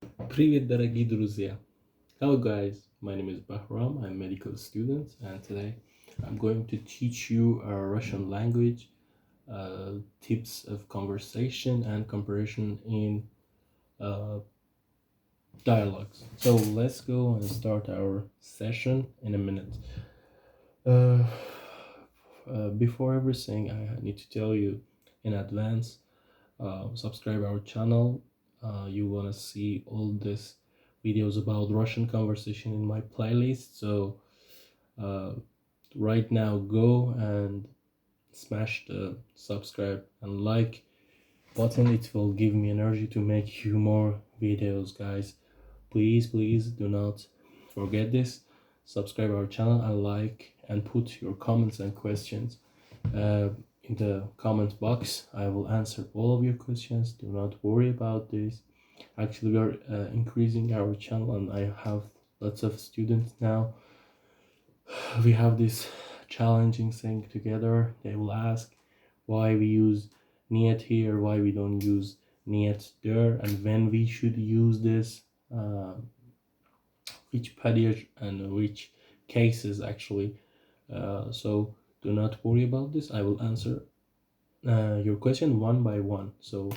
Привет, дорогие друзья! Hello guys, my name is Bahram, I'm a medical student, and today I'm going to teach you a Russian language, tips of conversation and comparison in uh, dialogues. So let's go and start our session in a minute. Uh, Before everything, I need to tell you in advance, subscribe our channel. You wanna see all these videos about Russian conversation in my playlist. So uh, right now, go and smash the subscribe and like button. It will give me energy to make you more videos, guys. Please do not forget this. Subscribe our channel and like and put your comments and questions uh, in the comment box. I will answer all of your questions. Do not worry about this. Actually, we are increasing our channel and I have lots of students now. We have this challenging thing together. They will ask why we use niet here, why we don't use niet there, and when we should use this, which padage and which cases actually. So do not worry about this. I will answer your question one by one. So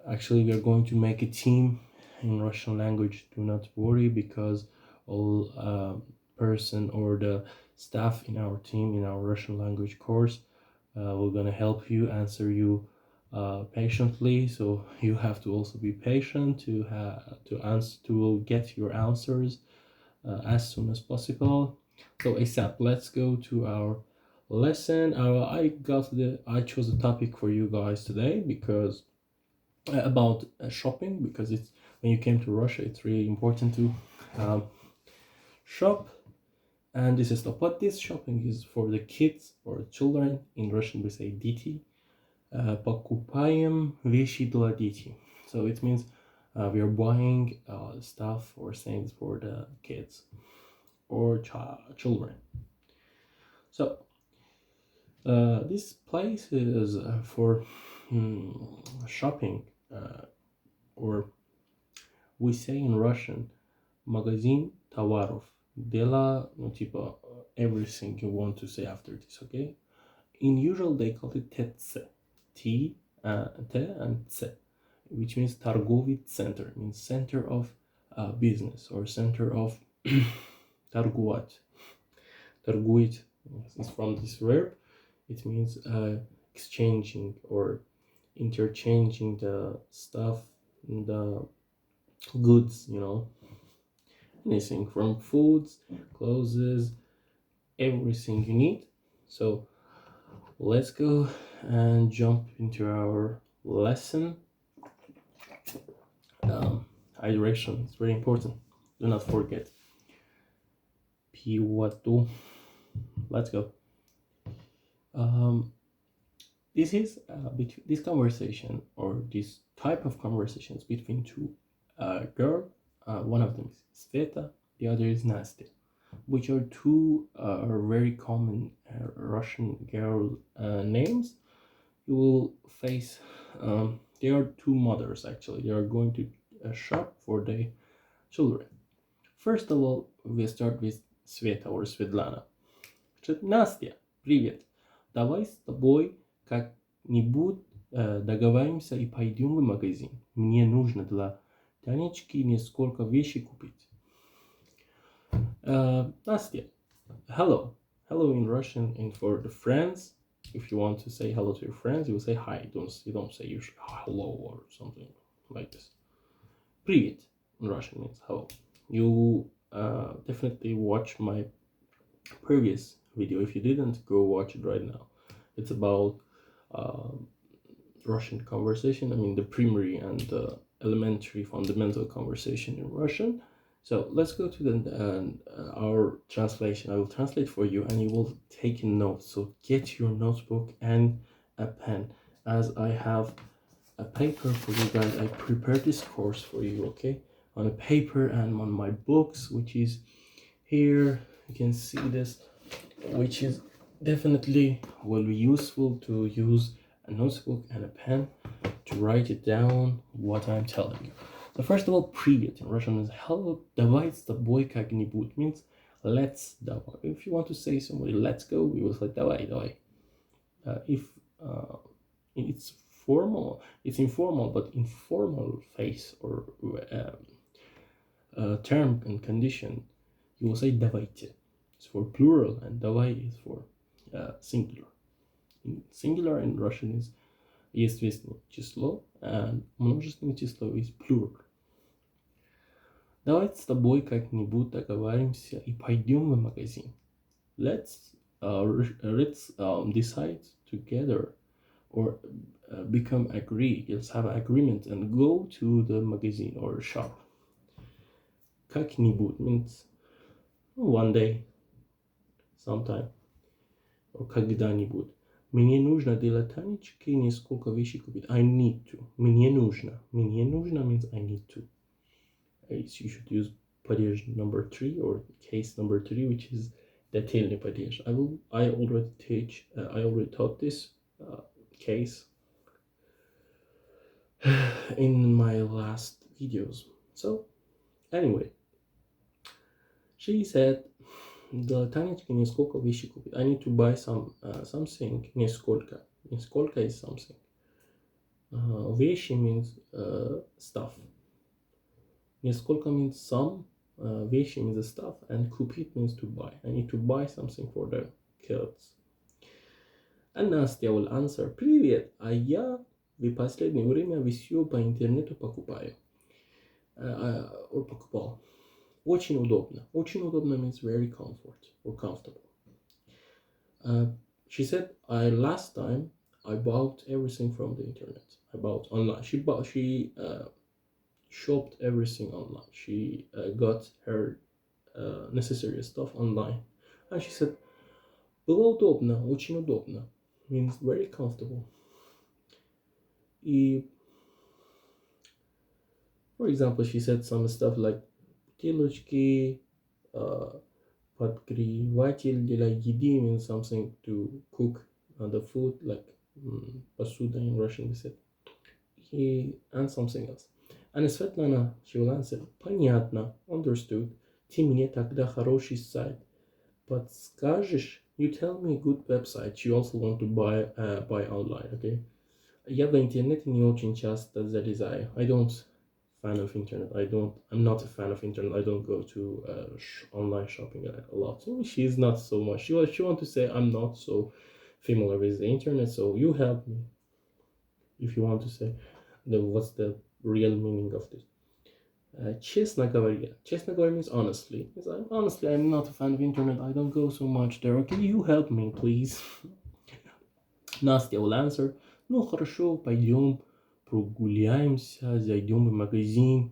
actually we are going to make a team in Russian language. Do not worry, because all person or the staff in our team in our Russian language course we're gonna help you, answer you patiently. So you have to also be patient to answer to get your answers as soon as possible. So ASAP, let's go to our lesson. I chose a topic for you guys today because about shopping, because it's when you came to Russia, it's really important to um, shop. And this is the what this shopping is for the kids or children. In Russian, we say "diti." Покупаем вещи для детей. So it means we are buying stuff or things for the kids or children. So this place is for shopping, or we say in Russian магазин товаров. Dela, no, tipo, everything you want to say after this, okay? In usual, they call it TC, T, T and C, which means торговый center, means center of business or center of торговать. Торгует is from this verb. It means exchanging or interchanging the stuff, the goods, anything from foods, clothes, everything you need. So let's go and jump into our lesson. Hydration is very important. Do not forget. Piwatu. Let's go. This is this conversation or this type of conversations between two girls. One of them is Sveta, the other is Nastya, which are two very common Russian girl names. You will face. They are two mothers actually. They are going to shop for their children. First of all, we start with Sveta or Svetlana. Настя, привет. Давай с тобой как-нибудь договоримся и пойдем в магазин. Мне нужно для Танечки несколько вещей купить. Настя, hello. Hello in Russian, and for the friends, if you want to say hello to your friends, you will say hi. You don't say usually hello or something like this. Привет in Russian means hello. You definitely watch my previous video. If you didn't, go watch it right now. It's about Russian conversation. I mean the primary and the elementary fundamental conversation in Russian. So let's go to our translation. I will translate for you and you will take a note. So get your notebook and a pen, as I have a paper for you guys. I prepared this course for you, okay? On a paper and on my books, which is here. You can see this, which is definitely will be useful to use a notebook and a pen to write it down what I'm telling you. So first of all, привет in Russian is hello. Давай с тобой как-нибудь means let's давай. If you want to say somebody let's go, we will say давай, давай. If it's formal, it's informal, but informal phase or term and condition, you will say давайте. It's for plural, and давай is for singular. Singular in Russian is естественное число, and множественное число is plural. Давайте с тобой как-нибудь договоримся и пойдем в магазин. Let's decide together or become agree. Let's have an agreement and go to the magazine or shop. Как-нибудь means one day, sometime, or когда-нибудь. Мне нужно для Танечки несколько вещей купить. I need to. Мне нужно. Мне нужно means I need to. You should use падеж number 3 or case number 3, which is дательный падеж. I already taught this case in my last videos. So anyway, she said, для Танечки несколько вещей купить. I need to buy something. Несколько. Несколько is something. Вещи means stuff. Несколько means some. Вещи means the stuff. And купить means to buy. I need to buy something for the kids. And Настя will answer, привет, а я в последнее время все по интернету покупаю. Or покупал. Очень удобно. Очень удобно means very comfortable. She said, last time I bought everything from the internet. I bought online. She shopped everything online. She got her necessary stuff online. And she said, было удобно, очень удобно. Means very comfortable. For example, she said some stuff like бутылочки, подогреватель для еды means something to cook the food, like посуда in Russian we said. And something else. And Svetlana, she will answer, понятно, understood. Ты мне тогда хороший сайт подскажешь? You tell me a good website you also want to buy online, okay? Я в интернете не очень часто залезаю. I'm not a fan of internet. I don't go to online shopping a lot. So she's not so much. She want to say I'm not so familiar with the internet. So you help me if you want to say what's the real meaning of this. Честно говоря. Честно говоря means honestly. Honestly, I'm not a fan of internet. I don't go so much there. Can you help me, please? Настя will answer. Ну хорошо, пойдем прогуляемся, зайдем в магазин.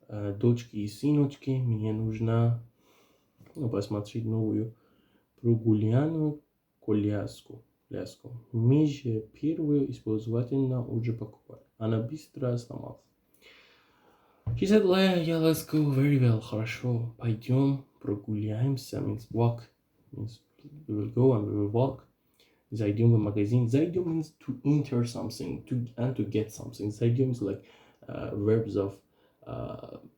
Дочки и сыночки, мне нужно посмотреть новую прогулянную коляску. Мы же первую использовательно уже покупали. Она быстро сломалась. She said, yeah, let's go, very well, хорошо, пойдем прогуляемся, means walk, means we will go and we will walk. Зайдем в магазин. Зайдем means to enter something, to get something. Зайдем is like verbs of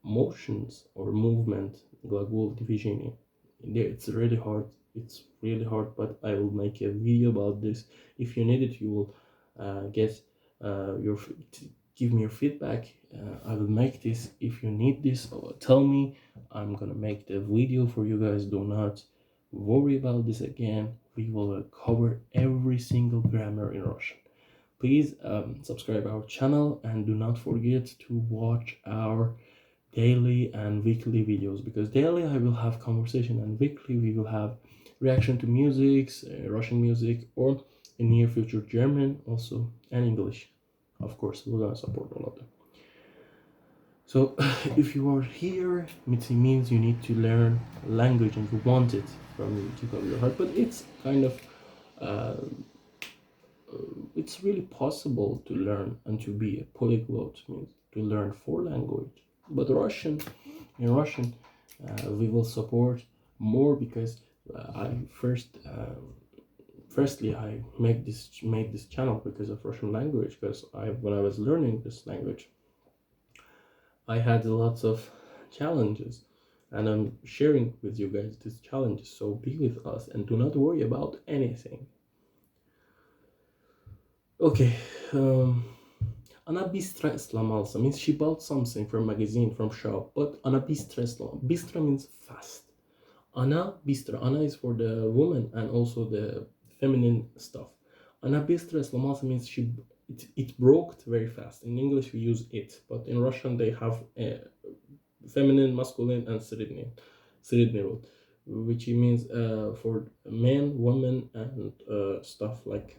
motions or movement, глагол движения. It's really hard, but I will make a video about this. If you need it, you will give me your feedback. I will make this. If you need this, tell me. I'm gonna make the video for you guys. Do not worry about this again. We will cover every single grammar in Russian. Please subscribe our channel and do not forget to watch our daily and weekly videos, because daily I will have conversation and weekly we will have reaction to music, Russian music, or in near future German also, and English. Of course, we're gonna support all of them. So if you are here, it means you need to learn language and you want it from the tip of your heart. But it's kind of it's really possible to learn and to be a polyglot, means to learn 4 languages. But in Russian, we will support more, because firstly I made this channel because of Russian language, because when I was learning this language, I had lots of challenges, and I'm sharing with you guys these challenges. So be with us and do not worry about anything. Okay, Ana Bistra сломался means she bought something from magazine, from shop, but Ana Bistra сломался. Bistra means fast. Ana Bistra. Ana is for the woman and also the feminine stuff. Ana Bistra сломался means it broke very fast. In English we use it, but in Russian they have feminine, masculine, and sredny rod, which means for men, women, and stuff like,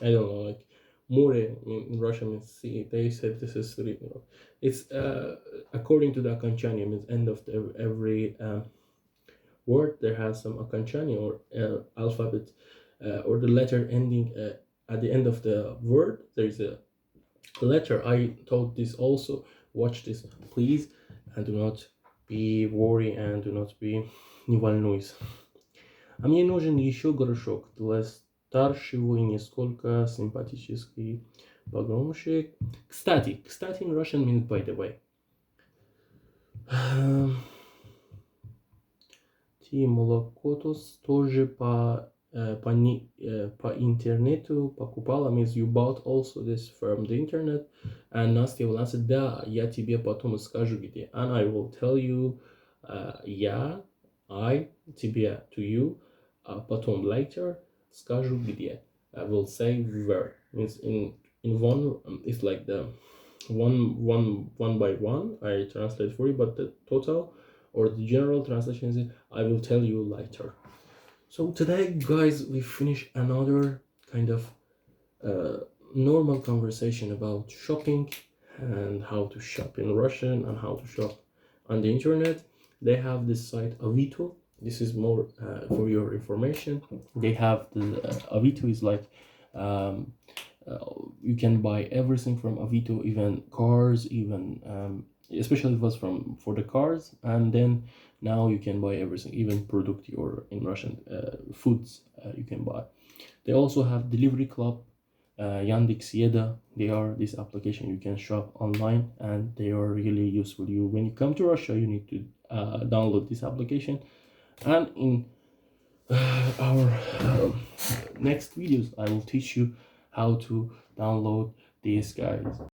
I don't know, like more in Russian means sea. They said this is sredny rod. It's according to the окончание, means end of every word there has some окончание or alphabet or the letter ending at the end of the word. There's a letter. I taught this also. Watch this, please, and do not be worried and do not be не волнуйся. А мне нужен еще горшок для старшего и несколько симпатический погромщик. Кстати in Russian means by the way. Ти молокотос тоже по интернету покупала, means you bought also this from the internet. And Настя will answer, да, я тебе потом скажу где. And I will tell you, я, I, тебе, to you, потом later, скажу где. I will say where. Means in one, it's like the one by one, I translate for you, but the total or the general translation is I will tell you later. So today, guys, we finished another kind of normal conversation about shopping and how to shop in Russian and how to shop on the internet. They have this site Avito. This is more for your information. They have the Avito is like you can buy everything from Avito, even cars, even especially it was for the cars, and then now you can buy everything, even product or in Russian foods you can buy. They also have Delivery Club, Yandex Yeda. They are this application you can shop online, and they are really useful. You when you come to Russia, you need to download this application, and in our next videos, I will teach you how to download these guys.